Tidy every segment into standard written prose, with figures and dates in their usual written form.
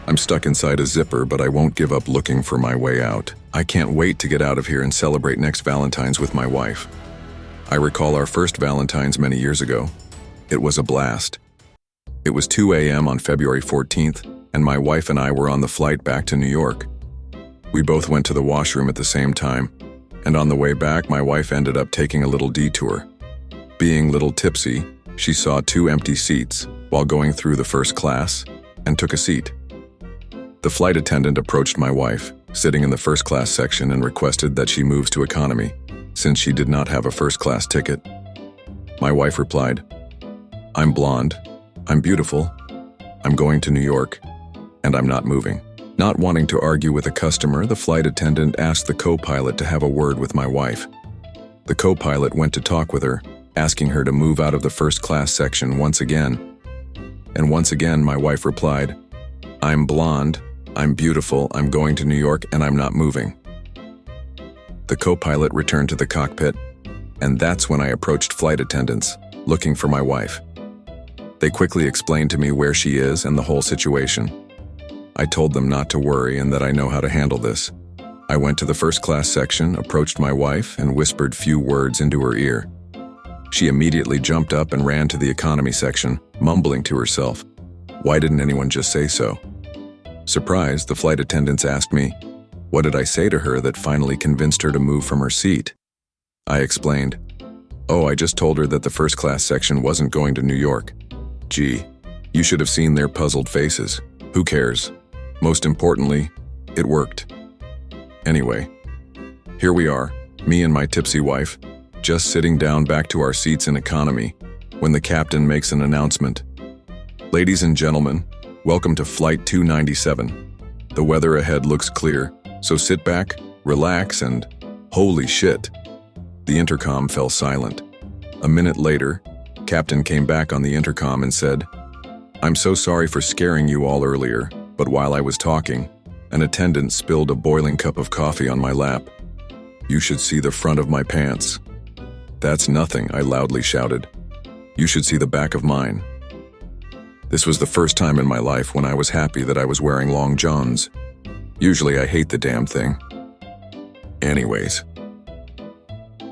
I'm stuck inside a zipper, but I won't give up looking for my way out. I can't wait to get out of here and celebrate next Valentine's with my wife. I recall our first Valentine's many years ago. It was a blast. It was 2 a.m. on February 14th, and my wife and I were on the flight back to New York. We both went to the washroom at the same time, and on the way back, my wife ended up taking a little detour. Being little tipsy, she saw 2 empty seats while going through the first class and took a seat. The flight attendant approached my wife, sitting in the first class section, and requested that she moves to economy, since she did not have a first class ticket. My wife replied, "I'm blonde, I'm beautiful, I'm going to New York, and I'm not moving." Not wanting to argue with a customer, the flight attendant asked the co-pilot to have a word with my wife. The co-pilot went to talk with her, asking her to move out of the first class section once again. And once again, my wife replied, "I'm blonde, I'm beautiful, I'm going to New York, and I'm not moving." The co-pilot returned to the cockpit, and that's when I approached flight attendants, looking for my wife. They quickly explained to me where she is and the whole situation. I told them not to worry and that I know how to handle this. I went to the first class section, approached my wife, and whispered few words into her ear. She immediately jumped up and ran to the economy section, mumbling to herself, "Why didn't anyone just say so?" Surprised, the flight attendants asked me, what did I say to her that finally convinced her to move from her seat? I explained, "Oh, I just told her that the first class section wasn't going to New York." Gee, you should have seen their puzzled faces. Who cares? Most importantly, it worked. Anyway, here we are, me and my tipsy wife, just sitting down back to our seats in economy, when the captain makes an announcement. "Ladies and gentlemen, welcome to Flight 297. The weather ahead looks clear, so sit back, relax, and holy shit." The intercom fell silent. A minute later, Captain came back on the intercom and said, "I'm so sorry for scaring you all earlier, but while I was talking, an attendant spilled a boiling cup of coffee on my lap. You should see the front of my pants." "That's nothing," I loudly shouted. "You should see the back of mine." This was the first time in my life when I was happy that I was wearing long johns. Usually I hate the damn thing. Anyways.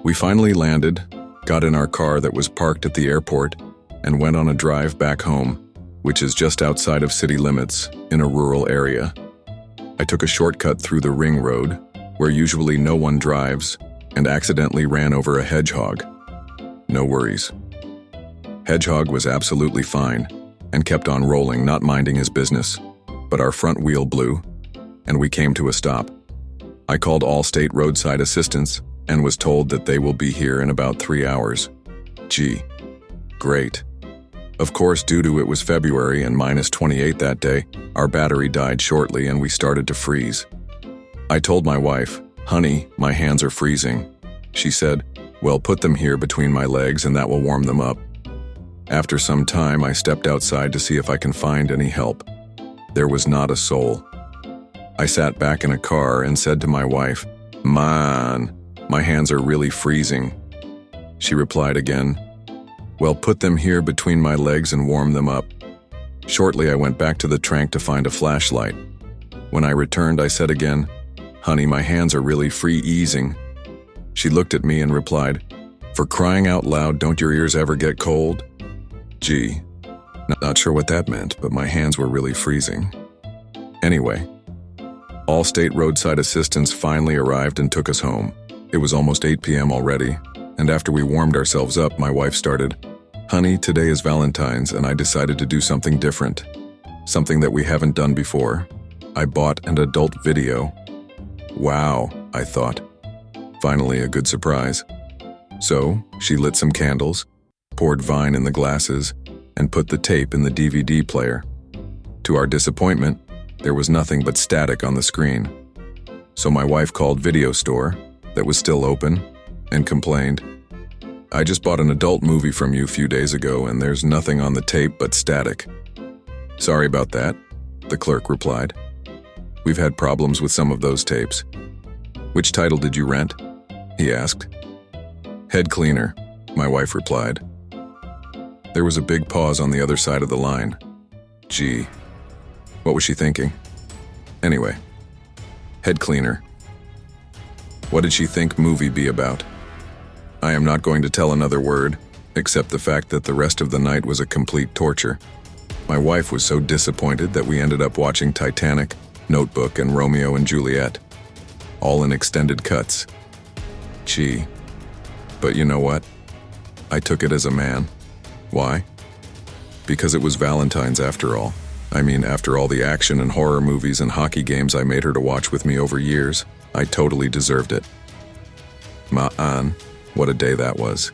We finally landed, got in our car that was parked at the airport, and went on a drive back home, which is just outside of city limits, in a rural area. I took a shortcut through the ring road, where usually no one drives, and accidentally ran over a hedgehog. No worries. Hedgehog was absolutely fine, and kept on rolling, not minding his business, but our front wheel blew, and we came to a stop. I called Allstate Roadside Assistance, and was told that they will be here in about 3 hours. Gee, great. Of course, due to it was February and -28 that day, our battery died shortly and we started to freeze. I told my wife, "Honey, my hands are freezing." She said, "Well, put them here between my legs and that will warm them up." After some time, I stepped outside to see if I can find any help. There was not a soul. I sat back in a car and said to my wife, "Man, my hands are really freezing." She replied again, "Well, put them here between my legs and warm them up." Shortly, I went back to the trunk to find a flashlight. When I returned, I said again, "Honey, my hands are really freezing." She looked at me and replied, "For crying out loud, don't your ears ever get cold?" Gee, not sure what that meant, but my hands were really freezing. Anyway, Allstate Roadside Assistance finally arrived and took us home. It was almost 8 p.m. already, and after we warmed ourselves up, my wife started, "Honey, today is Valentine's, and I decided to do something different. Something that we haven't done before. I bought an adult video." Wow, I thought. Finally, a good surprise. So, she lit some candles, poured wine in the glasses, and put the tape in the DVD player. To our disappointment, there was nothing but static on the screen. So my wife called Video Store, that was still open, and complained, "I just bought an adult movie from you a few days ago and there's nothing on the tape but static." "Sorry about that," the clerk replied. "We've had problems with some of those tapes." "Which title did you rent?" he asked. "Head Cleaner," my wife replied. There was a big pause on the other side of the line. Gee, What was she thinking? Anyway, head cleaner. What did she think movie be about? I am not going to tell another word, except the fact that the rest of the night was a complete torture. My wife was so disappointed that we ended up watching Titanic, Notebook, and Romeo and Juliet, all in extended cuts. Gee. But you know what? I took it as a man. Why? Because it was Valentine's after all. I mean, after all the action and horror movies and hockey games I made her to watch with me over years, I totally deserved it. Ma'an, what a day that was.